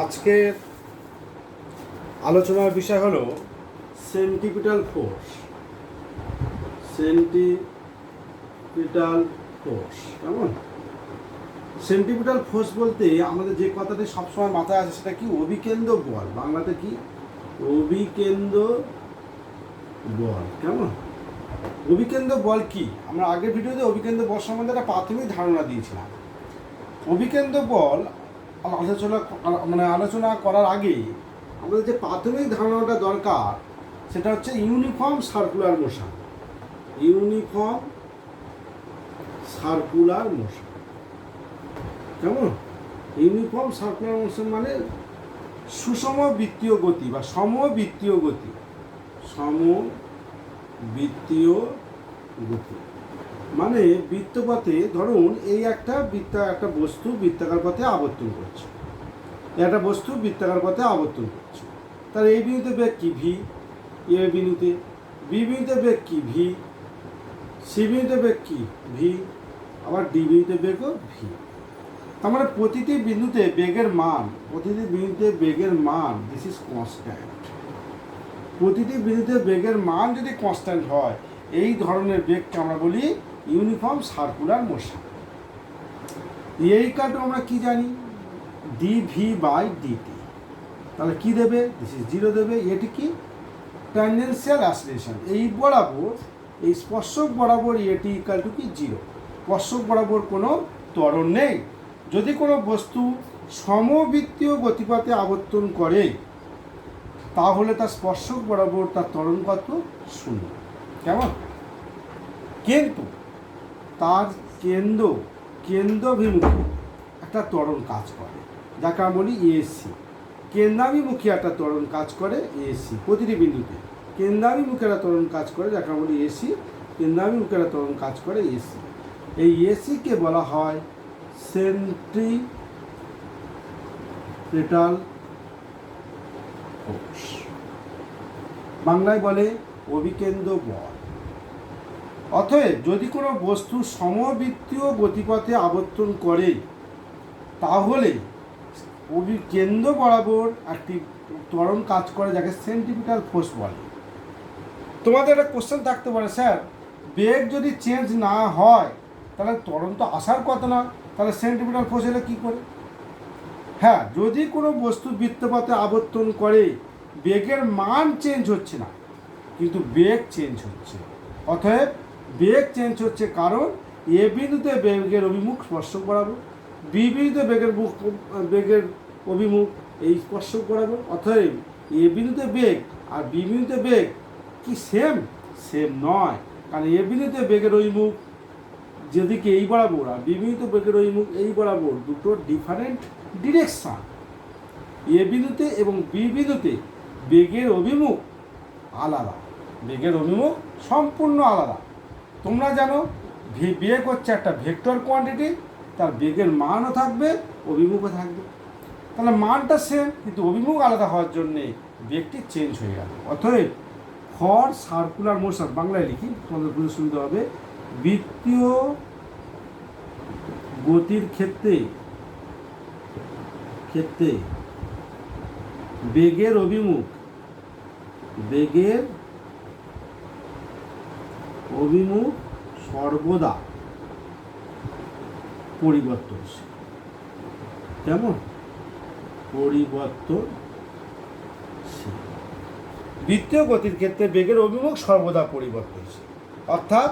আজকের আলোচনার বিষয় হলো সেন্টিপিটাল ফোর্স। সেন্টিপিটাল ফোর্স কেমন? সেন্টিপিটাল ফোর্স বলতে আমাদের যে কথাটি সবসময় মাথায় আসে সেটা কি? অভিকেন্দ্র বল। বাংলাতে কি? অভিকেন্দ্র বল। কেমন? অভিকেন্দ্র বল কি? আমরা আগের ভিডিওতে অভিকেন্দ্র বল সম্বন্ধে একটা প্রাথমিক ধারণা দিয়েছিলাম। অভিকেন্দ্র বল আলোচনা করার আগে আমাদের যে প্রাথমিক ধারণাটা দরকার সেটা হচ্ছে uniform circular motion. Uniform circular motion কেমন? ইউনিফর্ম সার্কুলার মোশন মানে সুষমবৃত্তীয় গতি বা সমবৃত্তীয় গতি। সমবৃত্তীয় গতি মানে বৃত্তপথে ধরুন এই একটা বস্তু বৃত্তাকার পথে আবর্তন করছে, একটা বস্তু বৃত্তাকার পথে আবর্তন করছে। তার এই বিন্দুতে বেগ কি? ভি। এ বিন্দুতে বি বিন্দুতে বেগ কি? ভি। সি বিন্দুতে বেগ কি? ভি। আবার ডি বিন্দুতে বেগও ভি। তার মানে প্রতিটি বিন্দুতে বেগের মান দিস ইজ কনস্ট্যান্ট। প্রতিটি বিন্দুতে বেগের মান যদি কনস্ট্যান্ট হয় এই ধরনের বেগকে আমরা বলি ইউনিফর্ম সার্কুলার মোশন। এই কারণে আমরা কি জানি? Dv by dt. তাহলে কি দেবে? দিস ইজ 0 দেবে। এটি কি? Tangential acceleration. এই স্পর্শক বরাবর এটি ইকাল টু কি? 0। স্পর্শক বরাবর কোনো ত্বরণ নেই। যদি কোনো বস্তু সমবৃত্তীয় গতিপথে আবর্তন করে তাহলে তার স্পর্শক বরাবর তার ত্বরণ কত? 0। কেমন? কিন্তু তার কেন্দ্রাভিমুখী একটা ত্বরণ কাজ করে যাকে আমরা বলি এসি। কেন্দ্রাভিমুখী একটা ত্বরণ কাজ করে এসি। প্রতিটি বিন্দুতে কেন্দ্রাভিমুখী একটা ত্বরণ কাজ করে যাকে আমরা বলি এসি। কেন্দ্রাভিমুখী একটা ত্বরণ কাজ করে এসি। এই এসিকে বলা হয় সেন্ট্রিপিটাল ফোর্স। বাংলায় বলে অভিকেন্দ্র বল। অতএব যদি কোনো বস্তু সমবৃত্তীয় গতিপথে আবর্তন করে তাহলে কেন্দ্র বরাবর একটি ত্বরণ কাজ করে যাকে সেন্টিপিটাল ফোর্স বলে। তোমাদের একটা কোশ্চেন থাকতে পারে, স্যার বেগ যদি চেঞ্জ না হয় তাহলে ত্বরণ তো আসার কথা না, তাহলে সেন্টিপিটাল ফোর্স এলে কী করে? হ্যাঁ, যদি কোনো বস্তু বৃত্তপথে আবর্তন করে বেগের মান চেঞ্জ হচ্ছে না কিন্তু বেগ চেঞ্জ হচ্ছে। অতএব বেগ চেঞ্জ হচ্ছে কারণ এ বিন্দুতে বেগের অভিমুখ স্পর্শক বরাবর, বি বিন্দুতে বেগের অভিমুখ এই স্পর্শক বরাবর। অতএব এ বিন্দুতে বেগ আর বি বিন্দুতে বেগ কি সেম নয়, কারণ এ বিন্দুতে বেগের অভিমুখ যেদিকে এই বরাবর আর বি বিন্দুতে বেগের অভিমুখ এই বরাবর, দুটো ডিফারেন্ট ডিরেকশন। এ বিন্দুতে এবং বি বিন্দুতে বেগের অভিমুখ আলাদা, বেগের অভিমুখ সম্পূর্ণ আলাদা। তোমরা জানো বেগ হচ্ছে একটা ভেক্টর কোয়ান্টিটি, তার বেগের মানও থাকবে অভিমুখও থাকবে। তাহলে মানটা সেম কিন্তু অভিমুখ আলাদা হওয়ার জন্যে বেগটি চেঞ্জ হয়ে গেল। অতএব ফর সার্কুলার মোশন, বাংলায় লিখি তোমাদের বুঝতে সুবিধা হবে, বৃত্তীয় গতির ক্ষেত্রে বেগের অভিমুখ সর্বদা পরিবর্তনশীল। কেমন? পরিবর্তনশীল। বৃত্তীয় গতির ক্ষেত্রে বেগের অভিমুখ সর্বদা পরিবর্তনশীল। অর্থাৎ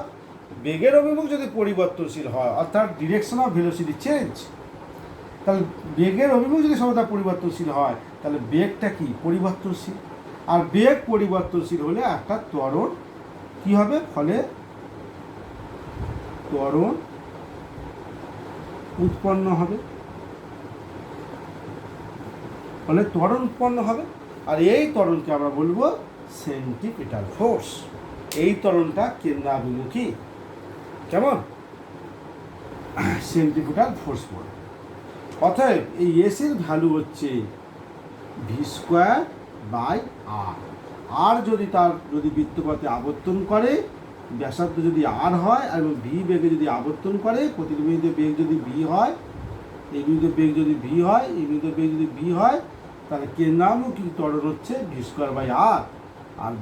বেগের অভিমুখ যদি পরিবর্তনশীল হয় অর্থাৎ ডিরেকশন অফ ভেলোসিটি চেঞ্জ, তাহলে বেগের অভিমুখ যদি সর্বদা পরিবর্তনশীল হয় তাহলে বেগটা কি? পরিবর্তনশীল। আর বেগ পরিবর্তনশীল হলে একটা ত্বরণ কি হবে? ফলে ত্বরণ উৎপন্ন হবে। আর এই ত্বরণকে আমরা বলবো সেন্টিপিটাল ফোর্স। এই ত্বরণটা কেন্দ্রাভিমুখী। কেমন? সেন্টিপিটাল ফোর্স বলে। অতএব এই এসির ভ্যালু হচ্ছে v²/r। আর যদি বৃত্তপথে আবর্তন করে, ব্যাসার্ধ যদি আর হয় এবং ভি বেগে যদি আবর্তন করে, প্রতিটি বিন্দুতে বেগ যদি ভি হয় এই বিন্দু বেগ যদি ভি হয়, এই বিন্দু বেগ যদি ভি হয়, তাহলে কেন্দ্রানুমুখী ত্বরণ হচ্ছে ভি স্কোয়ার বাই আর। আর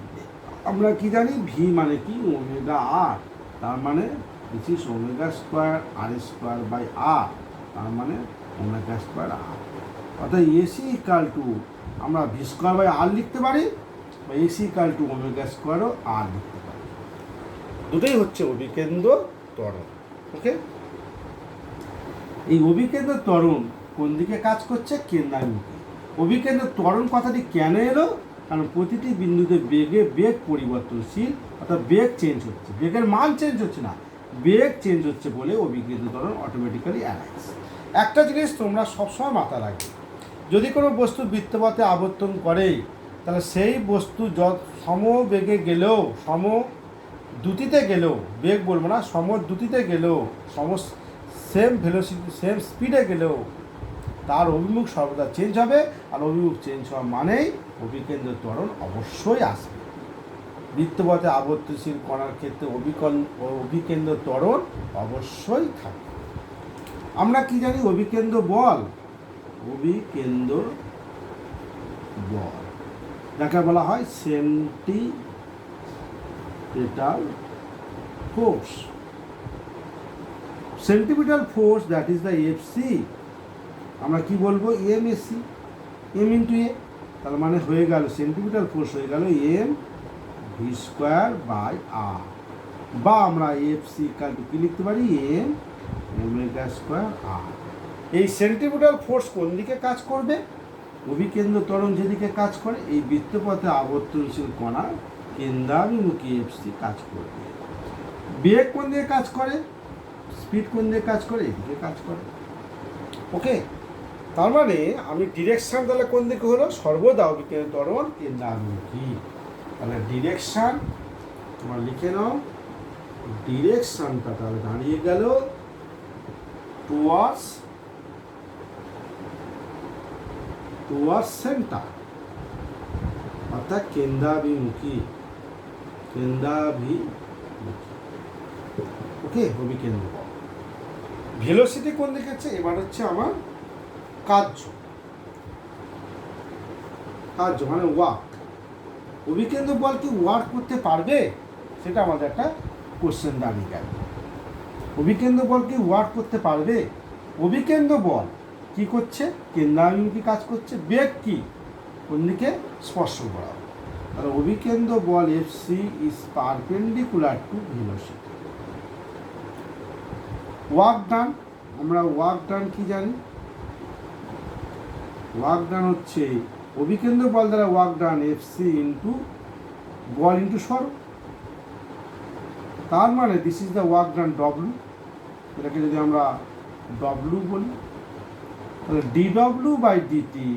আমরা কি জানি ভি মানে কি ওমেগা আর, তার মানে this is omega square R square by R, তার মানে ওমেগা স্কোয়ার আর। অর্থাৎ এসি ইকাল টু আমরা ভি স্কোয়ার বাই আর লিখতে পারি, বা এসি ইকাল টু ওমেগা স্কোয়ারও আর লিখতে পারি। দুটোই হচ্ছে অভিকেন্দ্র ত্বরণ। ওকে, এই অভিকেন্দ্র ত্বরণ কোন দিকে কাজ করছে? কেন্দ্রানুমুখী। অভিকেন্দ্র ত্বরণ কথাটি কেন এলো? কারণ প্রতিটি বিন্দুতে বেগ পরিবর্তনশীল, অর্থাৎ বেগ চেঞ্জ হচ্ছে, বেগের মান চেঞ্জ হচ্ছে না, বেগ চেঞ্জ হচ্ছে বলে অভিকেন্দ্র ত্বরণ অটোমেটিক্যালি অ্যারাইজ। একটা জিনিস তোমরা সবসময় মাথায় রাখবে, যদি কোনো বস্তু বৃত্তপথে আবর্তন করে, তাহলে সেই বস্তু সমবেগে গেলেও, সমদ্রুতিতে গেলেও, বেগ বলবো না, সমদ্রুতিতে গেলেও, সেম ভেলোসিটি সেম স্পিডে গেলেও তার অভিমুখ সর্বদা চেঞ্জ হবে। আর অভিমুখ চেঞ্জ হওয়া মানেই অভিকেন্দ্র ত্বরণ অবশ্যই আসবে। বৃত্তপথে আবর্তনশীল কণার ক্ষেত্রে অভিকেন্দ্র ত্বরণ অবশ্যই থাকবে। আমরা কি জানি? অভিকেন্দ্র বল, অভিকেন্দ্র বল যাকে বলা হয় centripetal force. Centripetal force, that is the FC. আমরা কি বলবো? M AC, M into A, তার মানে হয়ে গেল সেন্টিপিটাল ফোর্স হয়ে গেল M V square by R, বা আমরা এফসি ইকাল টু কি লিখতে পারি? M omega square R. এই সেন্টিপিটাল ফোর্স কোন দিকে কাজ করবে? অভিকেন্দ্র ত্বরণ যেদিকে কাজ করে, এই বৃত্তপথে আবর্তনশীল কণা কেন্দ্রাভিমুখী এফসি কাজ করবে। বেগ কোন দিকে কাজ করে? স্পিড কোন দিকে কাজ করে? এদিকে কাজ করে। ওকে, তার মানে আমি ডিরেকশান তাহলে কোন দিকে হলো? সর্বদা অভিকেন্দ্র ত্বরণ কেন্দ্রাভিমুখী। তাহলে ডিরেকশান তোমার লিখে নাও, ডিরেকশানটা তাহলে দাঁড়িয়ে গেল টুয়ার্ডস সেন্টার, অর্থাৎ কেন্দ্রাভিমুখী। ওকে, অভিকেন্দ্র বল। ভেলোসিটি কোন দিকে হচ্ছে? এবার হচ্ছে আমার কার্য মানে ওয়ার্ক। অভিকেন্দ্র বল কি ওয়ার্ক করতে পারবে? সেটা আমাদের একটা কোশ্চেন দাঁড়িয়ে গেল। অভিকেন্দ্র বল কি ওয়ার্ক করতে পারবে? অভিকেন্দ্র বল কি করছে? কেন্দ্রাভিমুখী কাজ করছে। বেগ কি? কোন দিকে? স্পর্শ করা। তাহলে অভিকেন্দ্র বল FC is perpendicular to velocity. Work done, আমরা ওয়ার্ক ডান কি জানি? ওয়ার্ক ডান হচ্ছে অভিকেন্দ্র বল দ্বারা ওয়ার্ক ডান এফসি ইন্টু বল ইন্টু সরো। তার মানে this is the work done W. এটাকে যদি আমরা ডব্লু বলি, তাহলে d W by dt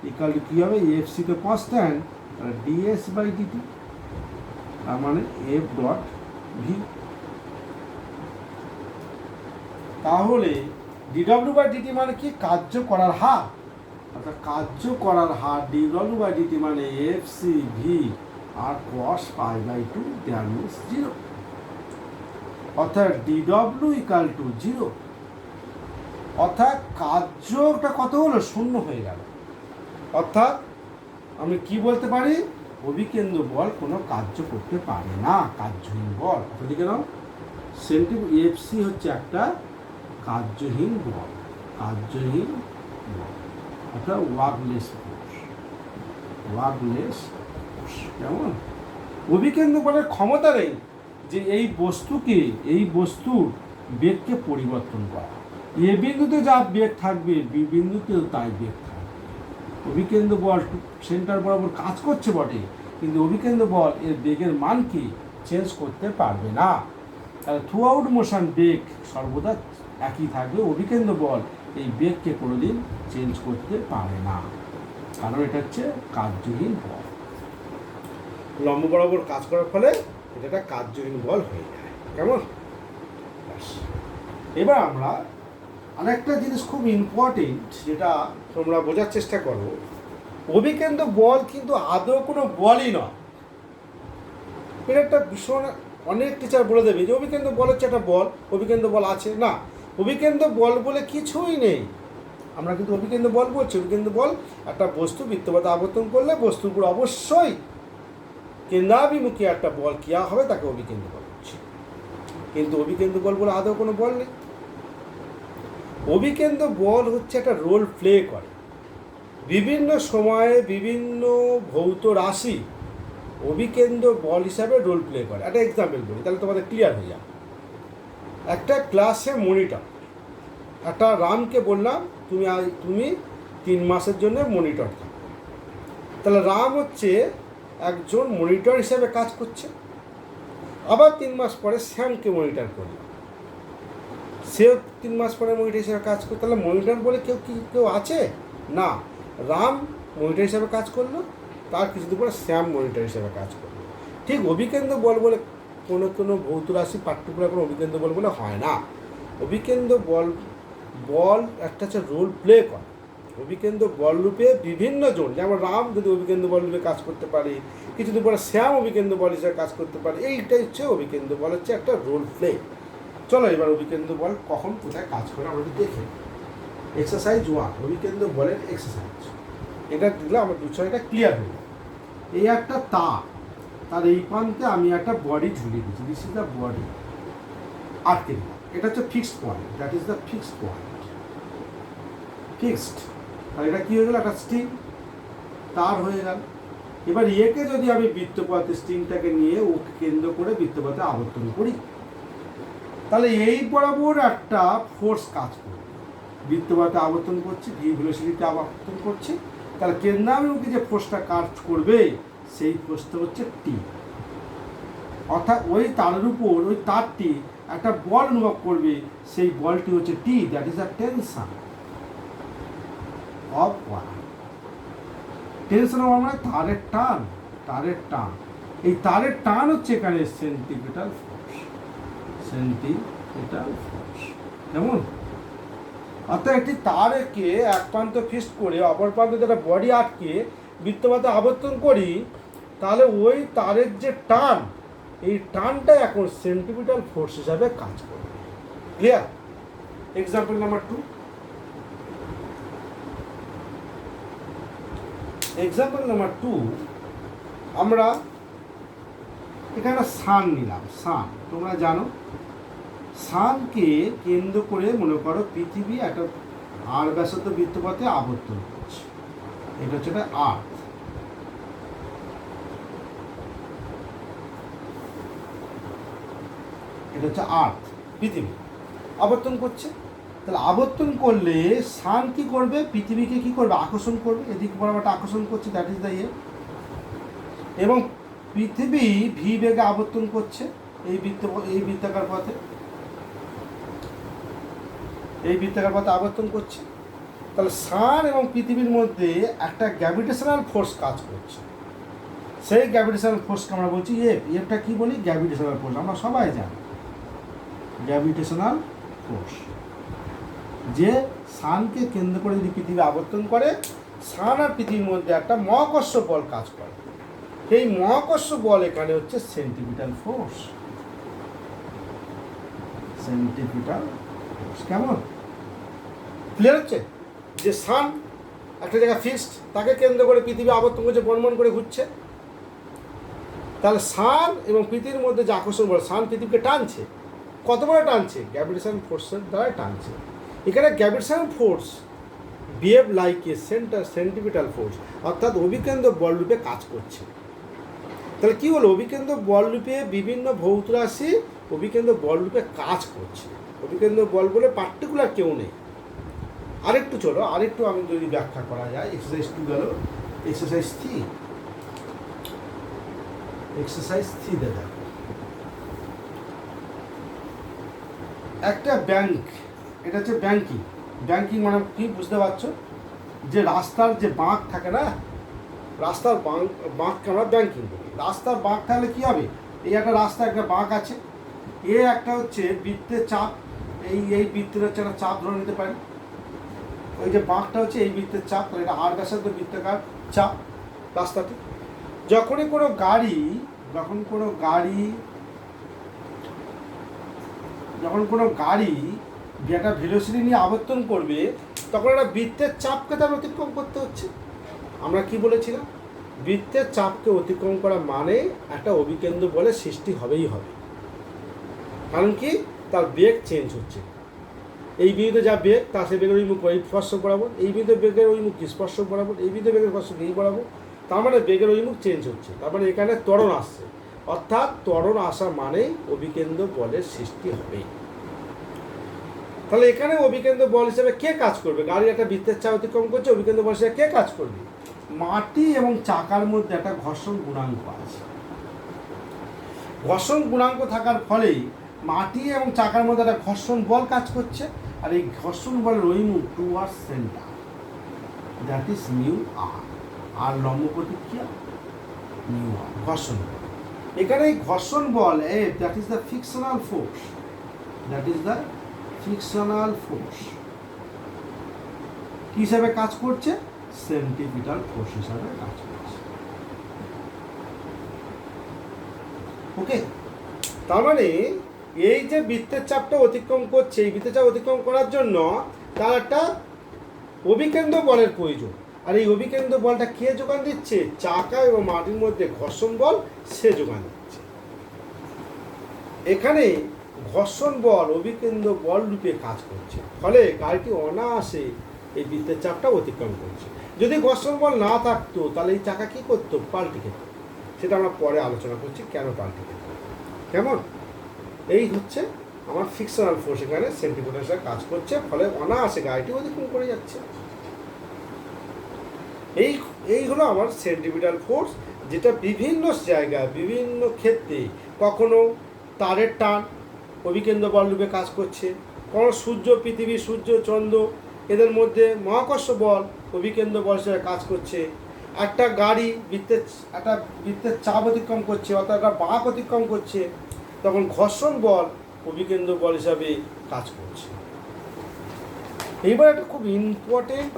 equal to কী হবে? এফসি তো কনস্ট্যান্ট, তাহলে ডিএস বাই ডিটি, তার মানে এফ ডট ভি। তাহলে ডিডব্লিউ বাই ডিটি মানে কি? কার্য করার হার। অর্থাৎ কার্য করার হার ডিডব্লিউ বাই ডিটি মানে এফ সি ভি আর cos pi by two there means 0। অর্থাৎ ডিডব্লিউ ইকাল টু 0, অর্থাৎ কার্যটা কত হলো? 0 হয়ে গেল। অর্থাৎ আমি কি বলতে পারি? অভিকেন্দ্র বল কোনো কার্য করতে পারে না, কার্যহীন বল। ওদিকে নাও, এফসি হচ্ছে একটা কার্যহীন বল, অর্থাৎ ওয়ার্কলেস ফোর্স। কেমন? অভিকেন্দ্র বলের ক্ষমতা নেই যে এই বস্তুর বেগকে পরিবর্তন করা। এ বিন্দুতে যা বেগ থাকবে বি বিন্দুতেও তাই বেগ থাকবে। অভিকেন্দ্র বল সেন্টার বরাবর কাজ করছে বটে, কিন্তু অভিকেন্দ্র বল এর বেগের মানকে চেঞ্জ করতে পারবে না। তাহলে থ্রু আউট মোশন বেগ সর্বদা একই থাকবে। অভিকেন্দ্র বল এই বেগকে কোনোদিন চেঞ্জ করতে পারে না, কারণ এটা হচ্ছে কার্যহীন বল। লম্ব বরাবর কাজ করার ফলে এটা একটা কার্যহীন বল হয়ে যায়। কেমন? এবার আমরা আরেকটা জিনিস খুব ইম্পর্টেন্ট, যেটা তোমরা বোঝার চেষ্টা করো। অভিকেন্দ্র বল কিন্তু আদৌ কোনো বলই নয়। এটা একটা ভীষণ, অনেক টিচার বলে দেবে যে অভিকেন্দ্র বল হচ্ছে একটা বল, অভিকেন্দ্র বল আছে না। অভিকেন্দ্র বল বলে কিছুই নেই। আমরা কিন্তু অভিকেন্দ্র বল বলছি। অভিকেন্দ্র বল একটা বস্তু বৃত্তপথে আবর্তন করলে বস্তুর উপর অবশ্যই কেন্দ্রাভিমুখী একটা বল ক্রিয়া হবে, তাকে অভিকেন্দ্র বল বলছি। কিন্তু অভিকেন্দ্র বল বলে আদৌ কোনো বল নেই। অভিকেন্দ্র বল হচ্ছে একটা রোল প্লে করে। বিভিন্ন সময়ে বিভিন্ন ভৌত রাশি অভিকেন্দ্র বল হিসাবে রোল প্লে করে। একটা এক্সাম্পল বলি, তাহলে তোমাদের ক্লিয়ার হয়ে যাবে। একটা ক্লাসে মনিটর, একটা রামকে বললাম তুমি 3 মাসের জন্য মনিটর থাকো। তাহলে রাম হচ্ছে একজন মনিটর হিসাবে কাজ করছে। আবার 3 মাস পরে শ্যামকে মনিটর করলাম, সেও 3 মাস পরে মনিটর হিসাবে কাজ করতো। তাহলে মনিটর বলে কেউ আছে না। রাম মনিটর হিসাবে কাজ করলো, তার কিছুদিন পরে শ্যাম মনিটর হিসাবে কাজ করলো। ঠিক অভিকেন্দ্র বল বলে কোনো ভৌত রাশি পার্টিকুলার কোনো অভিকেন্দ্র বল বলে হয় না। অভিকেন্দ্র বল একটা হচ্ছে রোল প্লে করে। অভিকেন্দ্র বল রূপে বিভিন্ন জন, যেমন রাম যদি অভিকেন্দ্র বল রূপে কাজ করতে পারে, কিছুদিন পরে শ্যাম অভিকেন্দ্র বল হিসেবে কাজ করতে পারে। এইটাই হচ্ছে অভিকেন্দ্র বল, হচ্ছে একটা রোল প্লে। চলো এবার অভিকেন্দ্র বল কখন কোথায় কাজ করে আমরা দেখি। এক্সারসাইজ 1, অভিকেন্দ্র বলের এক্সারসাইজ। এটা দিলে আমার বিষয়টা ক্লিয়ার হয়ে যাবে। এই একটা তার এই প্রান্তে আমি একটা বডি ঝুলিয়ে দিচ্ছি। দিস ইজ দ্য বডি, আটকে দিলাম। এটা হচ্ছে fixed point, that is the fixed point, fixed. আর এটা কী হয়ে গেল, একটা স্ট্রিং তার হয়ে গেল। এবার একে যদি আমি বৃত্তপথে স্ট্রিংটাকে নিয়ে ওকে কেন্দ্র করে বৃত্তপথে আবর্তন করি, তাহলে এই বরাবর একটা ফোর্স কাজ করবে। বৃত্তপথে আবর্তন করছি, ভি ভেলোসিটিতে আবর্তন করছি, তাহলে কেন্দ্রাভিমুখী যে ফোর্সটা কাজ করবে সেই ফোর্সটা হচ্ছে টি। অর্থাৎ ওই তারের উপর ওই তারটি একটা বল অনুভব করবে, সেই বলটি হচ্ছে T, that is the tension of wire. Tension of মানে তারের টান। এই তারের টান হচ্ছে এখানে সেন্টিপিটাল ফোর্স, কেমন? অর্থাৎ একটি তারকে এক প্রান্ত ফিক্সড করে অপর প্রান্তে যেটা বডি আটকে বৃত্তপথে আবর্তন করি, তাহলে ওই তারের যে টান, এই টানটা এখন সেন্টিপিটাল ফোর্স হিসাবে কাজ করবে। Clear? Example number 2। Example number 2, আমরা এখানে সান নিলাম। সান তোমরা জানো, সানকে কেন্দ্র করে মনে করো পৃথিবী একটা আর ব্যাসার্ধ বৃত্তপথে আবর্তন করছে। এটা হচ্ছে আর্থ। এটা হচ্ছে আর্থ, পৃথিবী আবর্তন করছে। তাহলে আবর্তন করলে সান কি করবে, পৃথিবীকে কি করবে, আকর্ষণ করবে। এদিক বরাবর আকর্ষণ করছে, দ্যাট ইজ দ্য ইয়ে। এবং পৃথিবী ভি বেগে আবর্তন করছে এই বৃত্তাকার পথে, আবর্তন করছে। তাহলে সান এবং পৃথিবীর মধ্যে একটা গ্র্যাভিটেশনাল ফোর্স কাজ করছে। সেই গ্র্যাভিটেশনাল ফোর্সকে আমরা বলছি এফ। এফটা কি বলি, গ্র্যাভিটেশনাল ফোর্স। আমরা সবাই জানি গ্র্যাভিটেশনাল ফোর্স, যে সানকে কেন্দ্র করে যদি পৃথিবী আবর্তন করে, সান আর পৃথিবীর মধ্যে একটা মহাকর্ষ বল কাজ করে। সেই মহাকর্ষ বল এখানে হচ্ছে সেন্টিপিটাল ফোর্স। কেমন ক্লিয়ার হচ্ছে? যে সান একটা জায়গা ফিক্সড, তাকে কেন্দ্র করে পৃথিবী আবর্তন করছে, বনবন করে ঘুরছে। তাহলে সান এবং পৃথিবীর মধ্যে যে আকর্ষণ বল, সান পৃথিবীকে টানছে। কত বড় টানছে? গ্র্যাভিটেশনাল ফোর্সের দ্বারা টানছে। এখানে gravitational force behave like a centripetal force, অর্থাৎ অভিকেন্দ্র বল রূপে কাজ করছে। তাহলে কী হলো, অভিকেন্দ্র বল রূপে বিভিন্ন ভৌত রাশি অভিকেন্দ্র বল রূপে কাজ করছে। অভিকেন্দ্র বল বলে পার্টিকুলার কেউ নেই। আরেকটু আমি যদি ব্যাখ্যা করা যায়। এক্সারসাইজ 2 গেল। এক্সারসাইজ 3 দেখা। একটা ব্যাংক, এটা হচ্ছে ব্যাংকিং মানে কি বুঝতে পারছো, যে রাস্তার যে বাঁক থাকে না, রাস্তার বাঁককে আমরা ব্যাংকিং করি। রাস্তার বাঁক থাকলে কী হবে, এই একটা রাস্তা, একটা বাঁক আছে, একটা হচ্ছে বৃত্তের চাপ, এই বৃত্তের হচ্ছে একটা চাপ ধরে নিতে পারি। ওই যে বাঁকটা হচ্ছে এই বৃত্তের চাপ, তাহলে এটা আর ব্যাসার্ধ বৃত্তাকার চাপ রাস্তাতে। যখনই কোনো গাড়ি একটা ভেলোসিটি নিয়ে আবর্তন করবে, তখন একটা বৃত্তের চাপকে তার অতিক্রম করতে হচ্ছে। আমরা কি বলেছিলাম? বৃত্তের চাপকে অতিক্রম করা মানে একটা অভিকেন্দ্র বলের সৃষ্টি হবেই হবে। কারণ কি? তার বেগ চেঞ্জ হচ্ছে। এই বিন্দুতে যা বেগ, তা সে বেগের অভিমুখ এই স্পর্শক বরাবর, এই বিন্দুতে বেগের অভিমুখ স্পর্শক বরাবর, এই বিন্দুতে বেগের স্পর্শক এই বরাবর। তার মানে বেগের অভিমুখ চেঞ্জ হচ্ছে, তার মানে এখানে ত্বরণ আসছে। অর্থাৎ ত্বরণ আসা মানেই অভিকেন্দ্র বলের সৃষ্টি হবে। তাহলে এখানে অভিকেন্দ্র বল হিসেবে কে কাজ করবে? গাড়ি একটা বৃত্তের চাপ অতিক্রম করছে, অভিকেন্দ্র বল হিসেবে কে কাজ করবে? মাটি এবং চাকার মধ্যে একটা ঘর্ষণ গুণাঙ্ক আছে। ঘর্ষণ গুণাঙ্ক থাকার ফলে মাটি এবং চাকার মধ্যে একটা ঘর্ষণ বল কাজ করছে, আর এই ঘর্ষণ বলের অভিমুখ towards centre, that is mu R. আর লম্ব প্রতিক্রিয়া মিউ আর, ঘর্ষণ বল। এখানে এই ঘর্ষণ বল F, that is the frictional force, that is the frictional force কি হিসাবে কাজ করছে? সেন্ট্রিপিটাল ফোর্স হিসাবে কাজ করছে। ওকে, তার মানে এই যে বৃত্তের চাপটা অতিক্রম করছে, এই বৃত্তের চাপ অতিক্রম করার জন্য তার একটা অভিকেন্দ্র বলের প্রয়োজন। আর এই অভিকেন্দ্র বলটা কে যোগান দিচ্ছে? চাকা এবং মাটির মধ্যে ঘর্ষণ বল সে যোগান দিচ্ছে। এখানে ঘর্ষণ বল অভিকেন্দ্র বল রূপে কাজ করছে, ফলে গাড়িটি অনায়াসে এই বৃত্তের চাপটা অতিক্রম করছে। যদি ঘর্ষণ বল না থাকতো তাহলে এই চাকা কী করতো? পাল্টে খেত। সেটা আমরা পরে আলোচনা করছি কেন পাল্টে খেত। কেমন? এই হচ্ছে আমার ফ্রিকশনাল ফোর্স, এখানে সেন্ট্রিপিটাল কাজ করছে, ফলে অনায়াসে গাড়িটি অতিক্রম করে যাচ্ছে। এই হলো আমার সেন্ট্রিপিটাল ফোর্স, যেটা বিভিন্ন জায়গায় বিভিন্ন ক্ষেত্রে, কখনো তারের টান অভিকেন্দ্র বল রূপে কাজ করছে, কখনো সূর্য পৃথিবী, সূর্য চন্দ্র এদের মধ্যে মহাকর্ষ বল অভিকেন্দ্র বল হিসেবে কাজ করছে। একটা গাড়ি বৃত্তের চাপ অতিক্রম করছে, অর্থাৎ একটা বাঁক অতিক্রম করছে, তখন ঘর্ষণ বল অভিকেন্দ্র বল হিসাবে কাজ করছে। এইবার একটা খুব ইম্পর্টেন্ট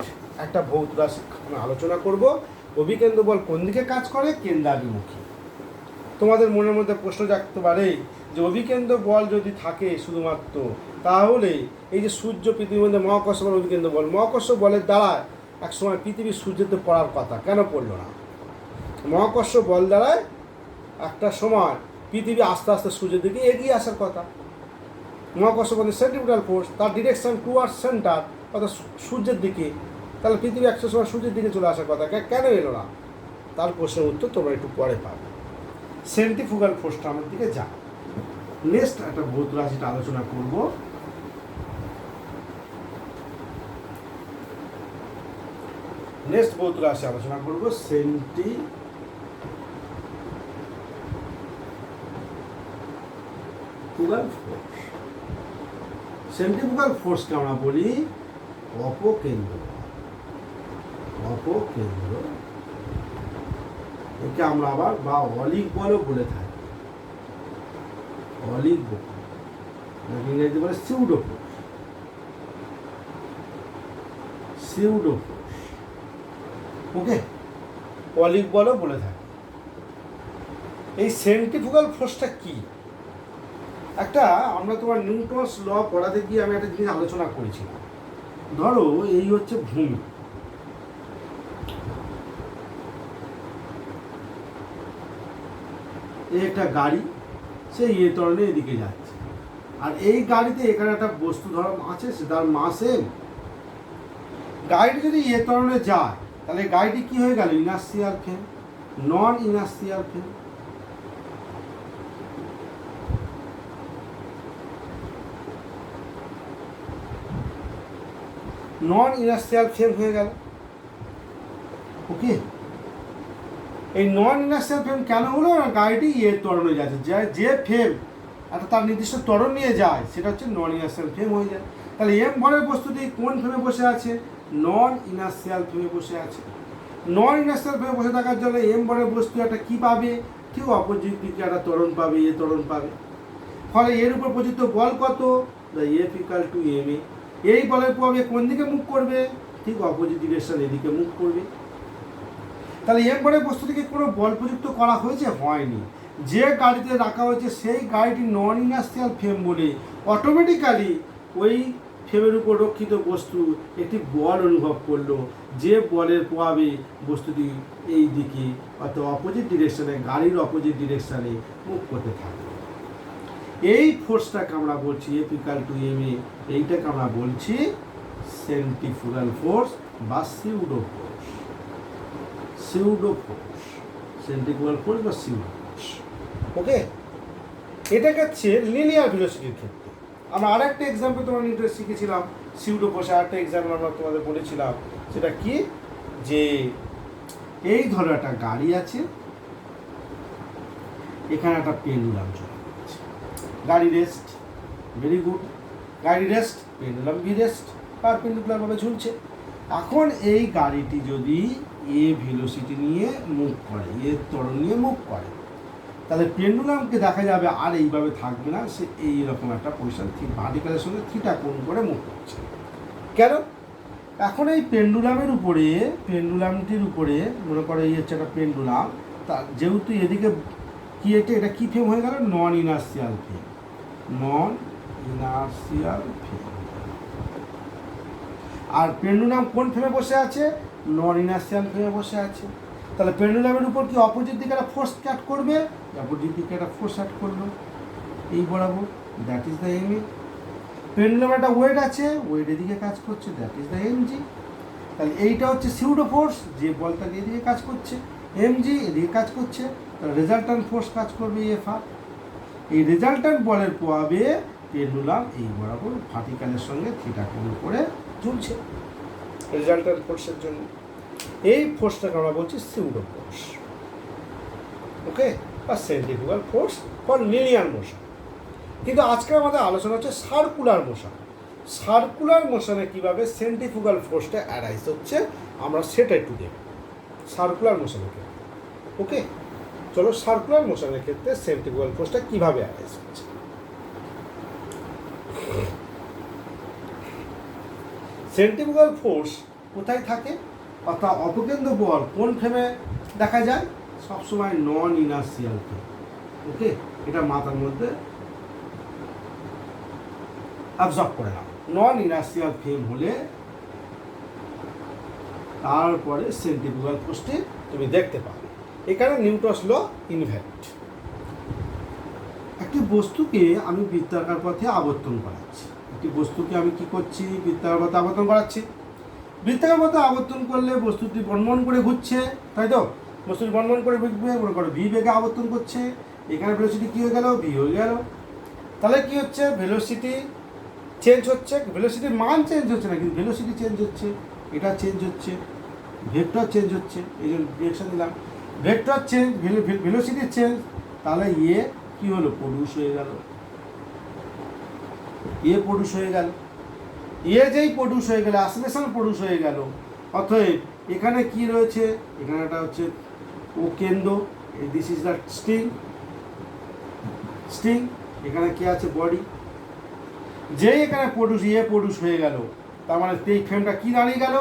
একটা ভৌত রাশি আমরা আলোচনা করব। অভিকেন্দ্র বল কোন দিকে কাজ করে? কেন্দ্রাভিমুখী। তোমাদের মনের মধ্যে প্রশ্ন জাগতে পারে যে অভিকেন্দ্র বল যদি থাকে শুধুমাত্র, তাহলে এই যে সূর্য পৃথিবীর মধ্যে মহাকর্ষ বল অভিকেন্দ্র বল, মহাকর্ষ বলের দ্বারা একসময় পৃথিবী সূর্যতে পড়ার কথা, কেন পড়লো না? মহাকর্ষ বল দ্বারায় একটা সময় পৃথিবী আস্তে আস্তে সূর্যের দিকে এগিয়ে আসার কথা। মহাকর্ষ বলের সেন্ট্রিপিটাল ফোর্স, তার ডিরেকশন টুয়ার্ডস সেন্টার, অর্থাৎ সূর্যের দিকে, তাহলে পৃথিবী একটা সময় সূর্যের দিকে চলে আসার কথা, কেন এলো না? তার প্রশ্নের উত্তর তোমরা একটু পরে পাবে। সেন্ট্রিফুগাল ফোর্সটা আমার দিকে যা। নেক্সট একটা ভৌত রাশিটা আলোচনা করব। নেক্সট ভৌত রাশি আলোচনা করব সেন্ট্রিফুগাল ফোর্স। সেন্ট্রিফুগাল ফোর্সকে আমরা বলি অপকেন্দ্র। অপকেন্দ্র একে আমরা আবার বা অলিক বলও বলে থাকি। অলিক বল, ইংরেজি বলে সিউডো ফোর্স। সিউডো ফোর্স, ওকে, অলিক বলও বলে থাকি। এই সেন্ট্রিফুগাল ফোর্সটা কি? একটা আমরা তোমার নিউটনস ল পড়াতে গিয়ে আমি একটা জিনিস আলোচনা করেছিলাম। ধরো এই হচ্ছে ভূমি, এই একটা গাড়ি, সে ত্বরণে এদিকে যাচ্ছে, আর এই গাড়িতে এখানে একটা বস্তু ধরো আছে, সে তার মাস এম। গাড়িটি যদি ত্বরণে যায় তাহলে গাড়িটি কি হয়ে গেল? ইনার্সিয়াল ফ্রেম, নন ইনার্সিয়াল ফ্রেম। নন ইনার্সিয়াল ফ্রেম হয়ে গেল। ওকে, এই নন ইনার্সিয়াল ফ্রেম কেন হলো? না, গাড়িটি ত্বরণে যাচ্ছে, যে ফ্রেম একটা তার নির্দিষ্ট ত্বরণ নিয়ে যায় সেটা হচ্ছে নন ইনার্সিয়াল ফ্রেম হয়ে যায়। তাহলে এম ভরের বস্তুটি কোন ফ্রেমে বসে আছে? নন ইনার্সিয়াল ফ্রেমে বসে আছে। নন ইনার্সিয়াল ফ্রেমে বসে থাকার জন্য এম ভরের বস্তু একটা কী পাবে? ঠিক অপোজিট দিকে একটা ত্বরণ পাবে, ত্বরণ পাবে। ফলে এর উপর প্রযুক্ত বল কত? The F equal to M A. এই বলের প্রভাবে কোন দিকে মুভ করবে? ঠিক অপোজিট ডিরেকশন, এদিকে মুভ করবে। তাহলে এম ভরের বস্তুটিকে কোনো বল প্রযুক্ত করা হয়েছে? হয়নি। যে গাড়িতে রাখা হয়েছে সেই গাড়িটি নন ইনার্সিয়াল ফ্রেম বলে অটোমেটিক্যালি ওই ফ্রেমের উপর রক্ষিত বস্তু একটি বল অনুভব করলো, যে বলের প্রভাবে বস্তুটি এই দিকে অর্থাৎ অপোজিট ডিরেকশনে, গাড়ির অপোজিট ডিরেকশনে মুভ করতে থাকলো। এই ফোর্সটাকে আমরা বলছি F = ma, এইটাকে আমরা বলছি সেন্ট্রিফুগাল ফোর্স বা pseudo force. Pseudo force, centrifugal force বা সিউডো ফোর্স। ওকে, এটা হচ্ছে লিনিয়ার ভেলোসিটির ক্ষেত্রে। আমরা আরেকটা এক্সাম্পল তোমার নিউটন শিখেছিলাম সিউডো ফোর্সে, আরেকটা এক্সাম্পল আমরা তোমাদের বলেছিলাম, সেটা কি, যে এই ধরো একটা গাড়ি আছে, এখানে একটা পেন্ডুলাম চলে আছে, গাড়ি রেস্ট, ভেরি গুড, গাড়ি রেস্ট, পেন্ডুলাম ভি রেস্ট, পারপেন্ডিকুলারভাবে ঝুলছে। এখন এই গাড়িটি যদি এ ভেলোসিটি নিয়ে মুভ করে, এ ত্বরণ নিয়ে মুভ করে, তাহলে পেন্ডুলামকে দেখা যাবে আর এইভাবে থাকবে না, সে এইরকম একটা পজিশন ভার্টিক্যালের সঙ্গে থিটা কোণ করে মুভ করছে। কেন? এখন এই পেন্ডুলামের উপরে, পেন্ডুলামটির উপরে মনে করো এই হচ্ছে একটা পেন্ডুলাম, তা যেহেতু এদিকে কি এটা কি ফ্রেম হয়ে গেল, নন ইনার্সিয়াল ফ্রেম, নন ইনার্সিয়াল ফ্রেম। আর পেন্ডুলাম কোন ফ্রেমে বসে আছে, নন ইনার্সিয়াল ফ্রেমে বসে আছে। তাহলে পেন্ডুলামের উপর কি অপোজিট দিকে একটা ফোর্স অ্যাক্ট করবে, অপোজিট দিকে একটা ফোর্স অ্যাক্ট করলো এই বরাবর, that is the M A. পেন্ডুলামের একটা ওয়েট আছে, ওয়েট এদিকে কাজ করছে, that is the M G. তাহলে এইটা হচ্ছে সিউডো ফোর্স, যে বলটা এদিকে কাজ করছে, এম জি এদিকে কাজ করছে, তাহলে রেজাল্ট্যান্ট ফোর্স কাজ করবে এফ আর। এই রেজাল্ট্যান্ট বলের প্রভাবে পেন্ডুলাম এই বরাবর ভার্টিক্যালের সঙ্গে থিটা কোণ করে ঝুলছে রেজাল্ট্যান্ট ফোর্সের জন্য। এই ফোর্সটাকে আমরা বলছি সিউডো ফোর্স। ওকে, বা centrifugal force for linear motion. কিন্তু আজকে আমাদের আলোচনা হচ্ছে সার্কুলার মোশন। সার্কুলার মোশনে কীভাবে সেন্ট্রিফুগাল ফোর্সটা অ্যারাইজ হচ্ছে আমরা সেটা একটু দেখব সার্কুলার মোশনের ক্ষেত্রে। ওকে, চলো সার্কুলার মোশনের ক্ষেত্রে সেন্ট্রিফুগাল ফোর্সটা কীভাবে অ্যারাইজ হচ্ছে। সেন্ট্রিফুগাল ফোর্স কোথায় থাকে, অর্থাৎ অপকেন্দ্র বল কোন ফ্রেমে দেখা যায়, সবসময় নন ইনার্সিয়াল ফ্রেম। ওকে, এটা মাথার মধ্যে অবজার্ভ করে নাও, নন ইনার্সিয়াল ফ্রেম হলে তারপরে সেন্ট্রিফুগাল ফোর্সটি তুমি দেখতে পাবে। এখানে নিউটনস ল ইনভ্যালিড। একটি বস্তুকে আমি বৃত্তাকার পথে আবর্তন করাচ্ছি, একটি বস্তুকে আমি কি করছি, বৃত্তাকার পথে আবর্তন করাচ্ছি। বৃত্তাকার পথে আবর্তন করলে বস্তুটি বনবন করে ঘুরছে, তাই তো, বস্তুটি বনবন করে ঘুরবে, মনে করো ভি বেগে আবর্তন করছে, এখানে ভেলোসিটি কী হয়ে গেল, ভি হয়ে গেল। তাহলে কি হচ্ছে, ভেলোসিটি চেঞ্জ হচ্ছে, ভেলোসিটির মান চেঞ্জ হচ্ছে না, কিন্তু ভেলোসিটি চেঞ্জ হচ্ছে, এটা চেঞ্জ হচ্ছে, ভেক্টর চেঞ্জ হচ্ছে, এই জন্য ডিরেকশন দিলাম, ভেক্টর চেঞ্জ, ভেলোসিটি চেঞ্জ। তাহলে ইয়ে কী হলো, প্রডিউস হয়ে গেল, ইয়ে প্রডিউস হয়ে গেল, ইয়ে যেই প্রডিউস হয়ে গেল, অ্যাসিলেশন প্রডিউস হয়ে গেল। অতএব এখানে কি রয়েছে, এখানে একটা হচ্ছে ও কেন্দ্র, this is the string, string, এখানে কি আছে, বডি। যেই এখানে প্রডিউস, ইয়ে প্রডিউস হয়ে গেল, তার মানে এই ফ্রেমটা কি দাঁড়িয়ে গেল,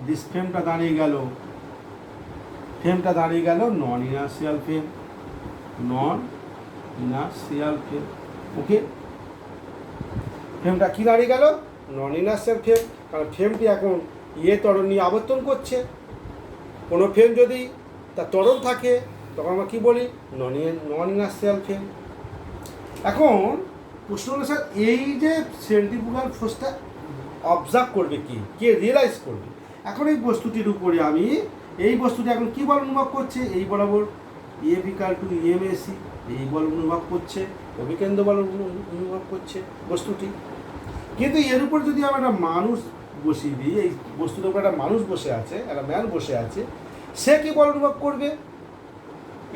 দিস ফ্রেমটা দাঁড়িয়ে গেল, ফ্রেমটা দাঁড়িয়ে গেল নন ইনার্সিয়াল ফ্রেম, নন ইনার্সিয়াল ফ্রেম। ওকে, ফ্রেমটা কি দাঁড়িয়ে গেল, নন ইনার্সিয়াল ফ্রেম, কারণ ফ্রেমটি এখন ইয়ে ত্বরণ নিয়ে আবর্তন করছে। কোনো ফ্রেম যদি তার ত্বরণ থাকে তখন আমরা কী বলি, নন ইনার্সিয়াল ফ্রেম। এখন প্রশ্ন হলো স্যার, এই যে সেন্ট্রিফুগাল ফোর্সটা অবজার্ভ করবে কে রিয়েলাইজ করবে। এখন এই বস্তুটির উপরে আমি, এই বস্তুটি এখন কী বল অনুভব করছে, এই বরাবর F = EMAC, এই বল অনুভব করছে, অভিকেন্দ্র বল অনুভব করছে বস্তুটি। কিন্তু এর উপর যদি আমরা একটা মানুষ বসিয়ে দিই, এই বস্তুর উপর একটা মানুষ বসে আছে, একটা ম্যান বসে আছে, সে কী বল অনুভব করবে,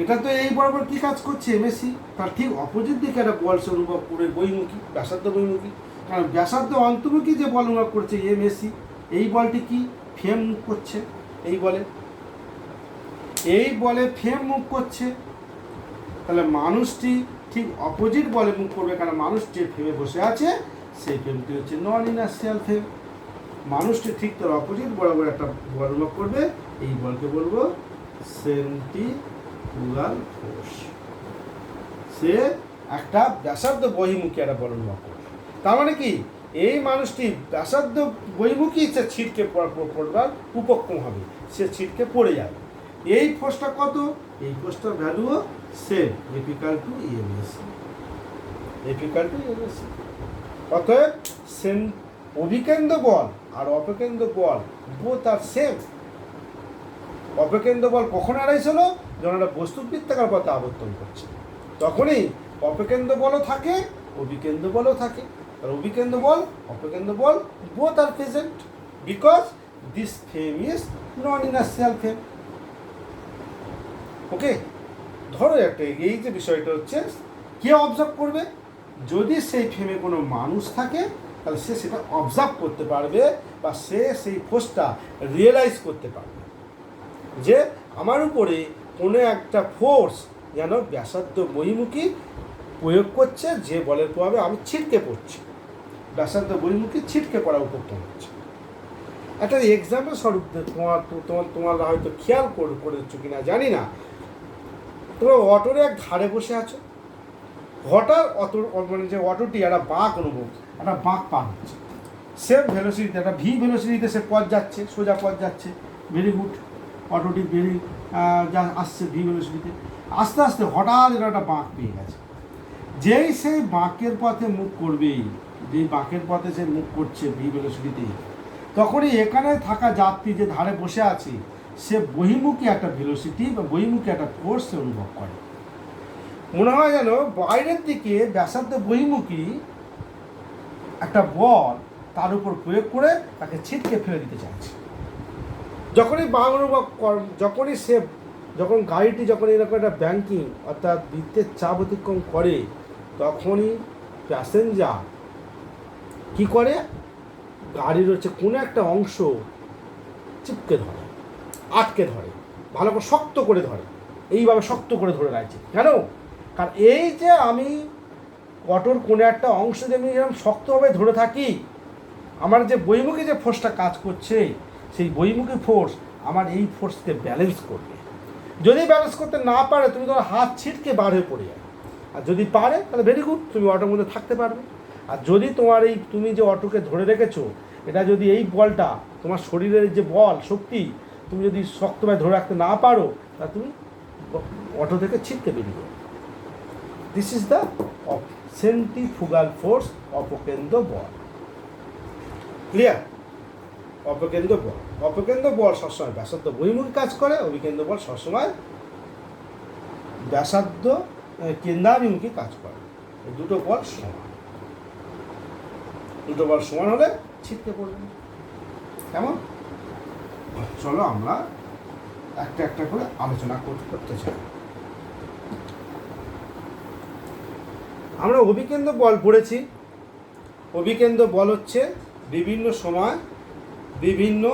এটা তো এই বরাবর কী কাজ করছে, এমএসি, তার ঠিক অপোজিট দিকে একটা বল সে অনুভব করে, বহিমুখী, ব্যাসার্ধ বহিমুখী। কারণ ব্যাসার্ধ অন্তর্মুখী যে বল অনুভব করছে এমএসি, এই বলটি কি ফ্রেম মুভ করছে, এই বলে ফ্রেম মুভ করছে। তাহলে মানুষটি ঠিক অপোজিট বলে মুভ করবে, কারণ মানুষ যে ফ্রেমে বসে আছে সেই ফ্রেমটি হচ্ছে নন ইনার্সিয়াল ফ্রেম। মানুষটি ঠিক তার অপোজিট বরাবর একটা বল অনুভব করবে, এই বলকে বলবো সেন্ট্রিফুগাল ফোর্স। সে একটা ব্যাসার্ধ বহিমুখী একটা বল অনুভব করবে। তার মানে কি, এই মানুষটি ব্যাসার্ধ বহির্মুখী সে ছিটকে পড়বার উপক্রম হবে, সে ছিটকে পড়ে যাবে। এই ফোর্সটা কত? এই ফোর্সটার ভ্যালুও same, equal to MAC, equal to MAC. অতএব অভিকেন্দ্র বল আর অপকেন্দ্র বল বোথ আর সেম। অপকেন্দ্র বল কখন অ্যারাইজ হলো? যখন একটা বস্তু বৃত্তাকার পথে আবর্তন করছে, তখনই অপকেন্দ্র বলও থাকে, অভিকেন্দ্র বলও থাকে। আর অভিকেন্দ্র বল, অপকেন্দ্র বল both are present because this frame is non inertial frame. Okay, ধরো একটা এই যে বিষয়টা হচ্ছে, কে অবজার্ভ করবে? যদি সেই ফ্রেমে কোনো মানুষ থাকে তাহলে সে সেটা অবজার্ভ করতে পারবে বা সে সেই ফোর্সটা রিয়েলাইজ করতে পারবে যে আমার উপরে কোনো একটা ফোর্স যেন ব্যাসার্ধ বহির্মুখী প্রয়োগ করছে, যে বলের প্রভাবে আমি ছিটকে পড়ছি, ব্যাসার্ধ বহির্মুখী ছিটকে পড়া উপক্রম হচ্ছে। একটা এক্সাম্পল স্বরূপ তোমরা হয়তো খেয়াল করেছো কিনা জানি না, তোমরা অটোর এক ধারে বসে আছো, হঠাৎ মানে যে অটোটি একটা বাঁক একটা বাঁক পা হচ্ছে, সেম ভেলোসিটিতে, একটা ভি ভেলোসিটিতে সে পথ যাচ্ছে, সোজা পথ যাচ্ছে, ভেরি গুড, অটোটি যা আসছে ভি ভেলোসিটিতে, আস্তে আস্তে হঠাৎ একটা বাঁক পেয়ে গেছে। যেই সেই বাঁকের পথে মুখ করবেই, যেই বাঁকের পথে সে মুখ করছে ভি ভেলোসিটিতে, তখনই এখানে থাকা যাত্রী যে ধারে বসে আছে সে বহির্মুখী একটা ভেলোসিটি বা বহির্মুখী একটা ফোর্স সে অনুভব করে। মনে হয় যেন বাইরের দিকে ব্যাসার্ধ বহির্মুখী একটা বল তার উপর প্রয়োগ করে তাকে ছিটকে ফেলে দিতে চাইছে। যখনই বাঁক অনুভব যখন গাড়িটি যখন এরকম একটা ব্যাঙ্কিং অর্থাৎ বৃত্তের চাপ অতিক্রম করে, তখনই প্যাসেঞ্জার কি করে, গাড়ির হচ্ছে কোনো একটা অংশ চিপকে ধরে, আটকে ধরে, ভালো করে শক্ত করে ধরে, এইভাবে শক্ত করে ধরে রাখছে। কেন? কারণ এই যে আমি অটোর কোনো একটা অংশ যে আমি এরকম শক্তভাবে ধরে থাকি, আমার যে বহির্মুখী যে ফোর্সটা কাজ করছে, সেই বহির্মুখী ফোর্স আমার এই ফোর্সকে ব্যালেন্স করবে। যদি ব্যালেন্স করতে না পারে, তুমি তোমার হাত ছিটকে বার হয়ে পড়ে যাবে। আর যদি পারে তাহলে ভেরি গুড, তুমি অটোর মধ্যে থাকতে পারবে। আর যদি তোমার তুমি যে অটোকে ধরে রেখেছো, এটা যদি এই বলটা তোমার শরীরের যে বল শক্তি, তুমি যদি শক্তভাবে ধরে রাখতে না পারো, তাহলে তুমি অটো থেকে ছিটকে বেরিয়ে যাবে। This is the centrifugal force, অপকেন্দ্র বল। ক্লিয়ার? অপকেন্দ্র বল, অপকেন্দ্র বল সবসময় ব্যাসার্ধ বহির্মুখী কাজ করে, অভিকেন্দ্র বল সবসময় ব্যাসার্ধ কেন্দ্রাভিমুখী কাজ করে। এই দুটো বল সমান, দুটো বল সমান হলে ছিটকে পড়বে। কেমন? চলো আমরা একটা একটা করে আলোচনা করতে চাই। আমরা অভিকেন্দ্র বল পড়েছি। অভিকেন্দ্র বল হচ্ছে বিভিন্ন সময় বিভিন্ন